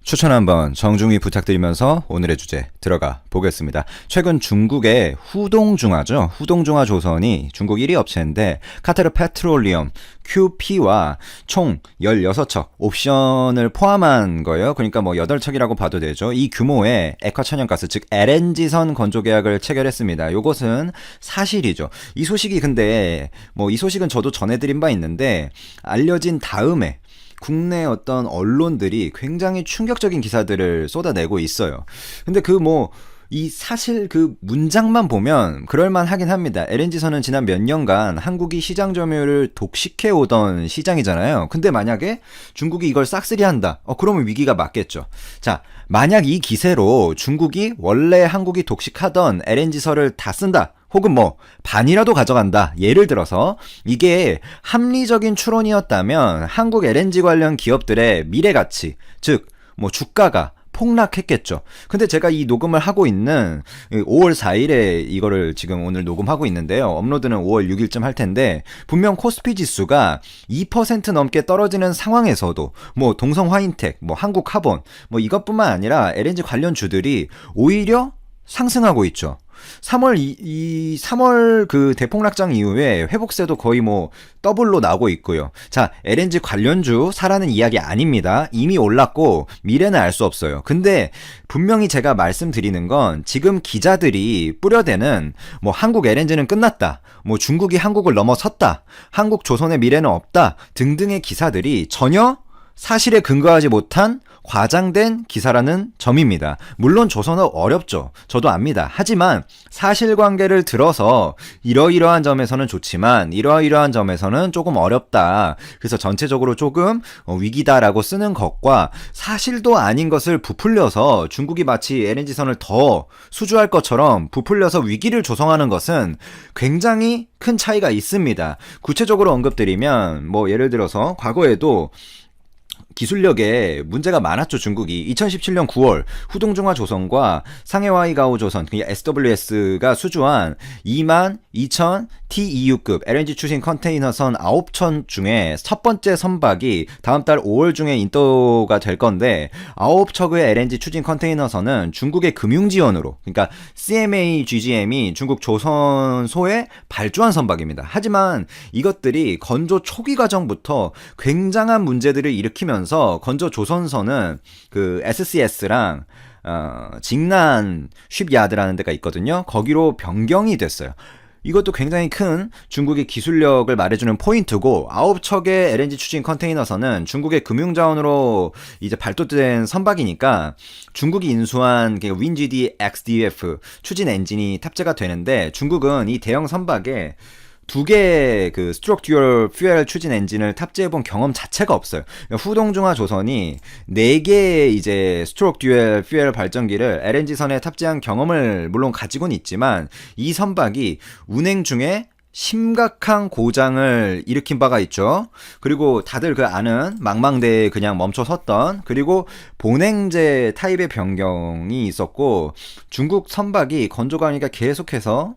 추천 한번 정중히 부탁드리면서 오늘의 주제 들어가 보겠습니다. 최근 중국의 후동중화죠. 후동중화 조선이 중국 1위 업체인데 카타르 페트롤리엄 QP와 총 16척 옵션을 포함한 거예요. 그러니까 뭐 8척이라고 봐도 되죠. 이 규모의 액화천연가스 즉 LNG선 건조 계약을 체결했습니다. 요것은 사실이죠. 이 소식이 근데 뭐 이 소식은 저도 전해드린 바 있는데 알려진 다음에 국내 어떤 언론들이 굉장히 충격적인 기사들을 쏟아내고 있어요. 근데 이 사실 그 문장만 보면 그럴만 하긴 합니다. LNG선은 지난 몇 년간 한국이 시장 점유율을 독식해 오던 시장이잖아요. 근데 만약에 중국이 이걸 싹쓸이 한다. 그러면 위기가 맞겠죠. 자, 만약 이 기세로 중국이 원래 한국이 독식하던 LNG선을 다 쓴다. 혹은 반이라도 가져간다. 예를 들어서 이게 합리적인 추론이었다면 한국 LNG 관련 기업들의 미래 가치, 즉 주가가 폭락했겠죠. 근데 제가 이 녹음을 하고 있는 5월 4일에 이거를 지금 오늘 녹음하고 있는데요. 업로드는 5월 6일쯤 할 텐데 분명 코스피 지수가 2% 넘게 떨어지는 상황에서도 동성 화인텍, 한국 카본, 이것뿐만 아니라 LNG 관련 주들이 오히려 상승하고 있죠. 3월 그 대폭락장 이후에 회복세도 거의 더블로 나오고 있고요. 자, LNG 관련주 사라는 이야기 아닙니다. 이미 올랐고 미래는 알 수 없어요. 근데 분명히 제가 말씀드리는 건 지금 기자들이 뿌려대는 한국 LNG는 끝났다. 중국이 한국을 넘어섰다. 한국 조선의 미래는 없다. 등등의 기사들이 전혀 사실에 근거하지 못한 과장된 기사라는 점입니다. 물론 조선어 어렵죠. 저도 압니다. 하지만 사실관계를 들어서 이러이러한 점에서는 좋지만 이러이러한 점에서는 조금 어렵다. 그래서 전체적으로 조금 위기다라고 쓰는 것과 사실도 아닌 것을 부풀려서 중국이 마치 LNG선을 더 수주할 것처럼 부풀려서 위기를 조성하는 것은 굉장히 큰 차이가 있습니다. 구체적으로 언급드리면 예를 들어서 과거에도 기술력에 문제가 많았죠. 중국이 2017년 9월 후동중화 조선과 상해와이가오 조선 SWS가 수주한 22,000 TEU급 LNG 추진 컨테이너선 9천 중에 첫 번째 선박이 다음 달 5월 중에 인도가 될 건데 9척의 LNG 추진 컨테이너선은 중국의 금융 지원으로 그러니까 CMA GGM이 중국 조선소에 발주한 선박입니다. 하지만 이것들이 건조 초기 과정부터 굉장한 문제들을 일으키면서 건조 조선선은 그 SCS랑 직난 쉽야드라는 데가 있거든요. 거기로 변경이 됐어요. 이것도 굉장히 큰 중국의 기술력을 말해주는 포인트고 9척의 LNG 추진 컨테이너선은 중국의 금융자원으로 이제 발도된 선박이니까 중국이 인수한 윈GD XDF 추진 엔진이 탑재가 되는데 중국은 이 대형 선박에 2개의 그 스트로크 듀얼 퓨엘 추진 엔진을 탑재해본 경험 자체가 없어요. 후동중화 조선이 4개의 이제 스트로크 듀얼 퓨엘 발전기를 LNG선에 탑재한 경험을 물론 가지고는 있지만 이 선박이 운행 중에 심각한 고장을 일으킨 바가 있죠. 그리고 다들 아는 망망대에 그냥 멈춰 섰던 그리고 본행제 타입의 변경이 있었고 중국 선박이 건조가니까 계속해서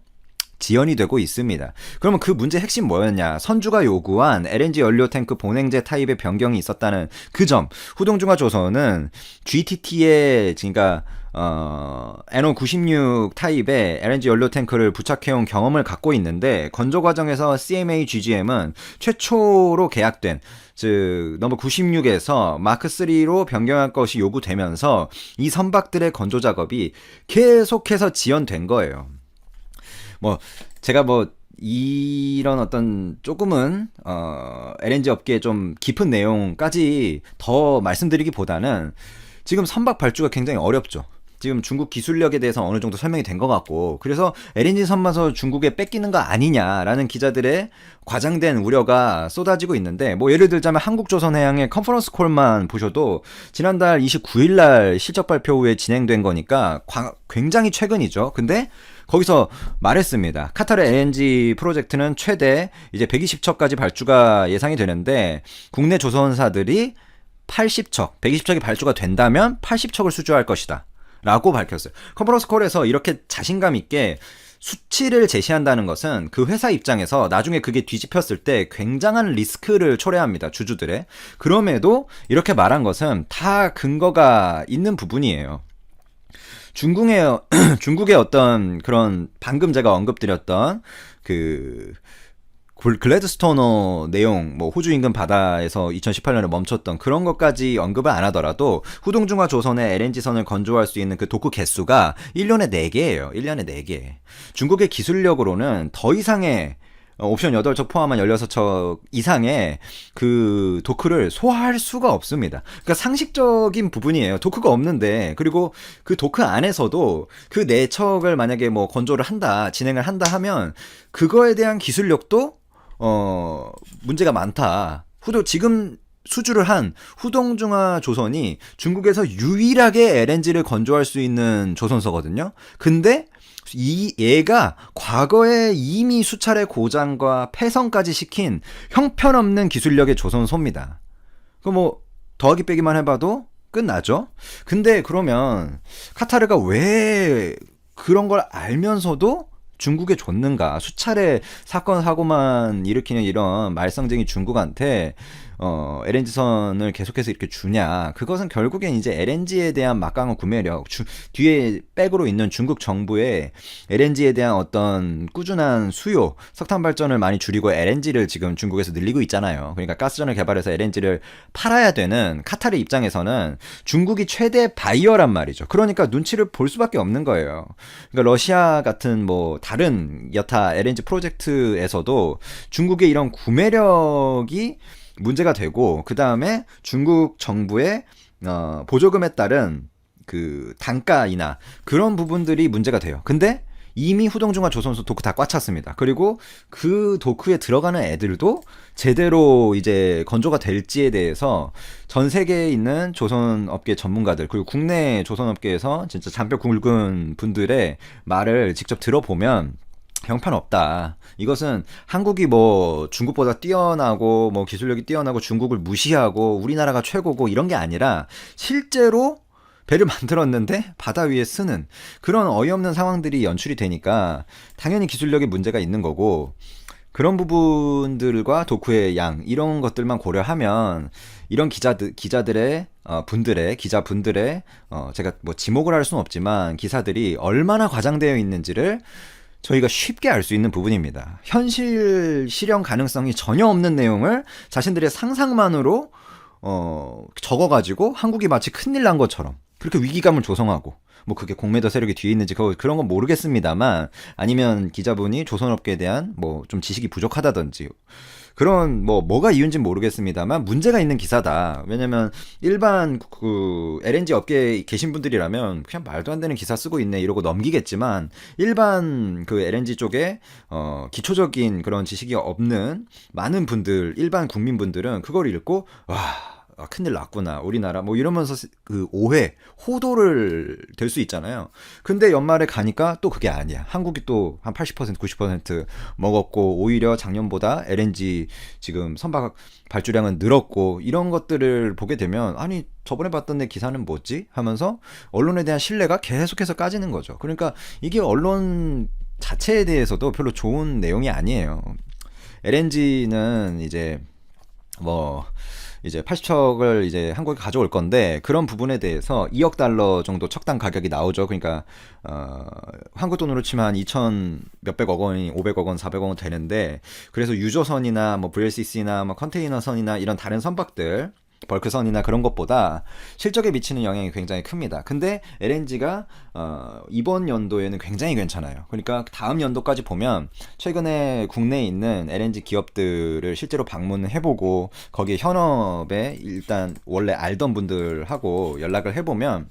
지연이 되고 있습니다. 그러면 그 문제 핵심 뭐였냐? 선주가 요구한 LNG 연료 탱크 본행제 타입의 변경이 있었다는 그 점. 후동중화 조선은 GTT에 그러니까 NO96 타입의 LNG 연료 탱크를 부착해온 경험을 갖고 있는데 건조 과정에서 CMA GGM은 최초로 계약된 즉 넘버 96에서 마크 3로 변경할 것이 요구되면서 이 선박들의 건조 작업이 계속해서 지연된 거예요. 제가 이런 어떤 조금은 LNG 업계의 좀 깊은 내용까지 더 말씀드리기보다는 지금 선박 발주가 굉장히 어렵죠. 지금 중국 기술력에 대해서 어느 정도 설명이 된 것 같고 그래서 LNG 선마서 중국에 뺏기는 거 아니냐라는 기자들의 과장된 우려가 쏟아지고 있는데 예를 들자면 한국조선해양의 컨퍼런스 콜만 보셔도 지난달 29일 날 실적 발표 후에 진행된 거니까 굉장히 최근이죠. 근데 거기서 말했습니다. 카타르 LNG 프로젝트는 최대 이제 120척까지 발주가 예상이 되는데 국내 조선사들이 80척, 120척이 발주가 된다면 80척을 수주할 것이다. 라고 밝혔어요. 컨퍼런스 콜에서 이렇게 자신감 있게 수치를 제시한다는 것은 그 회사 입장에서 나중에 그게 뒤집혔을 때 굉장한 리스크를 초래합니다. 주주들의. 그럼에도 이렇게 말한 것은 다 근거가 있는 부분이에요. 중국의 어떤 그런 방금 제가 언급드렸던 그 글래드스토너 내용, 뭐 호주 인근 바다에서 2018년에 멈췄던 그런 것까지 언급을 안 하더라도 후동중화 조선의 LNG선을 건조할 수 있는 그 도크 개수가 1년에 4개예요. 1년에 4개. 중국의 기술력으로는 더 이상의 옵션 8척 포함한 16척 이상의 그 도크를 소화할 수가 없습니다. 그러니까 상식적인 부분이에요. 도크가 없는데, 그리고 그 도크 안에서도 그 4척을 만약에 뭐 건조를 한다, 진행을 한다 하면 그거에 대한 기술력도 문제가 많다. 지금 수주를 한 후동중화 조선이 중국에서 유일하게 LNG를 건조할 수 있는 조선소거든요. 근데 얘가 과거에 이미 수차례 고장과 폐선까지 시킨 형편없는 기술력의 조선소입니다. 뭐 더하기 빼기만 해봐도 끝나죠. 근데 그러면 카타르가 왜 그런 걸 알면서도 중국에 줬는가? 수차례 사건 사고만 일으키는 이런 말썽쟁이 중국한테 LNG선을 계속해서 이렇게 주냐? 그것은 결국엔 이제 LNG에 대한 막강한 구매력, 뒤에 백으로 있는 중국 정부의 LNG에 대한 어떤 꾸준한 수요, 석탄 발전을 많이 줄이고 LNG를 지금 중국에서 늘리고 있잖아요. 그러니까 가스전을 개발해서 LNG를 팔아야 되는 카타르 입장에서는 중국이 최대 바이어란 말이죠. 그러니까 눈치를 볼 수밖에 없는 거예요. 그러니까 러시아 같은 뭐 다른 여타 LNG 프로젝트에서도 중국의 이런 구매력이 문제가 되고, 그 다음에 중국 정부의 보조금에 따른 그 단가이나 그런 부분들이 문제가 돼요. 근데 이미 후동중화 조선소 도크 다 꽉 찼습니다. 그리고 그 도크에 들어가는 애들도 제대로 이제 건조가 될지에 대해서 전 세계에 있는 조선업계 전문가들, 그리고 국내 조선업계에서 진짜 잔뼈 굵은 분들의 말을 직접 들어보면 형편없다. 이것은 한국이 뭐 중국보다 뛰어나고 뭐 기술력이 뛰어나고 중국을 무시하고 우리나라가 최고고 이런 게 아니라 실제로 배를 만들었는데 바다 위에 쓰는 그런 어이없는 상황들이 연출이 되니까 당연히 기술력에 문제가 있는 거고, 그런 부분들과 도크의 양 이런 것들만 고려하면 이런 기자들의 기자분들의 제가 뭐 지목을 할 수는 없지만 기사들이 얼마나 과장되어 있는지를 저희가 쉽게 알 수 있는 부분입니다. 현실 실현 가능성이 전혀 없는 내용을 자신들의 상상만으로 적어가지고 한국이 마치 큰일 난 것처럼 그렇게 위기감을 조성하고, 뭐 그게 공매도 세력이 뒤에 있는지 그런 건 모르겠습니다만, 아니면 기자분이 조선업계에 대한 뭐 좀 지식이 부족하다든지 그런 뭐가 이유인지는 모르겠습니다만 문제가 있는 기사다. 왜냐면 일반 그 LNG 업계에 계신 분들이라면 그냥 말도 안 되는 기사 쓰고 있네 이러고 넘기겠지만, 일반 그 LNG 쪽에 기초적인 그런 지식이 없는 많은 분들, 일반 국민분들은 그걸 읽고 와, 큰일 났구나 우리나라 뭐 이러면서 그 오해, 호도를 될 수 있잖아요. 근데 연말에 가니까 또 그게 아니야. 한국이 또 한 80% 90% 먹었고, 오히려 작년보다 LNG 지금 선박 발주량은 늘었고, 이런 것들을 보게 되면 아니 저번에 봤던 내 기사는 뭐지? 하면서 언론에 대한 신뢰가 계속해서 까지는 거죠. 그러니까 이게 언론 자체에 대해서도 별로 좋은 내용이 아니에요. LNG는 이제 80척을 이제 한국에 가져올 건데, 그런 부분에 대해서 2억 달러 정도 척당 가격이 나오죠. 그러니까 한국 돈으로 치면 한 2천 몇백억 원이 500억 원, 400억 원 되는데, 그래서 유조선이나 뭐 VLCC나 뭐 컨테이너선이나 이런 다른 선박들, 벌크선이나 그런 것보다 실적에 미치는 영향이 굉장히 큽니다. 근데 LNG가 이번 연도에는 굉장히 괜찮아요. 그러니까 다음 연도까지 보면 최근에 국내에 있는 LNG 기업들을 실제로 방문해보고, 거기에 현업에 일단 원래 알던 분들하고 연락을 해보면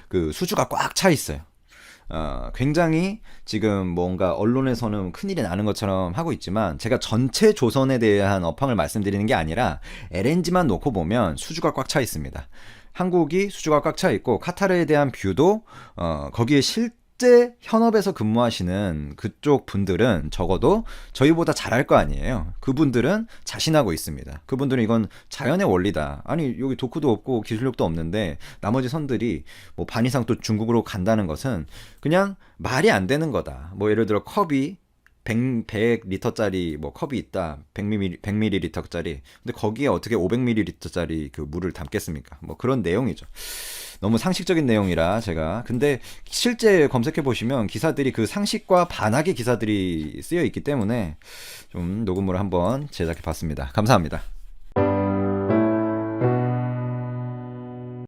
그 수주가 꽉 차 있어요. 굉장히 지금 뭔가 언론에서는 큰일이 나는 것처럼 하고 있지만, 제가 전체 조선에 대한 업황을 말씀드리는 게 아니라 LNG만 놓고 보면 수주가 꽉 차 있습니다. 한국이 수주가 꽉 차 있고, 카타르에 대한 뷰도 거기에 실제 현업에서 근무하시는 그쪽 분들은 적어도 저희보다 잘할 거 아니에요. 그분들은 자신하고 있습니다. 그분들은 이건 자연의 원리다. 아니 여기 도쿠도 없고 기술력도 없는데 나머지 선들이 뭐 반 이상 또 중국으로 간다는 것은 그냥 말이 안 되는 거다. 뭐 예를 들어 컵이 100리터짜리 뭐 컵이 있다. 100ml짜리. 근데 거기에 어떻게 500ml짜리 그 물을 담겠습니까? 뭐 그런 내용이죠. 너무 상식적인 내용이라 제가. 근데 실제 검색해 보시면 기사들이 그 상식과 반학의 기사들이 쓰여 있기 때문에 좀 녹음을 한번 제작해 봤습니다. 감사합니다.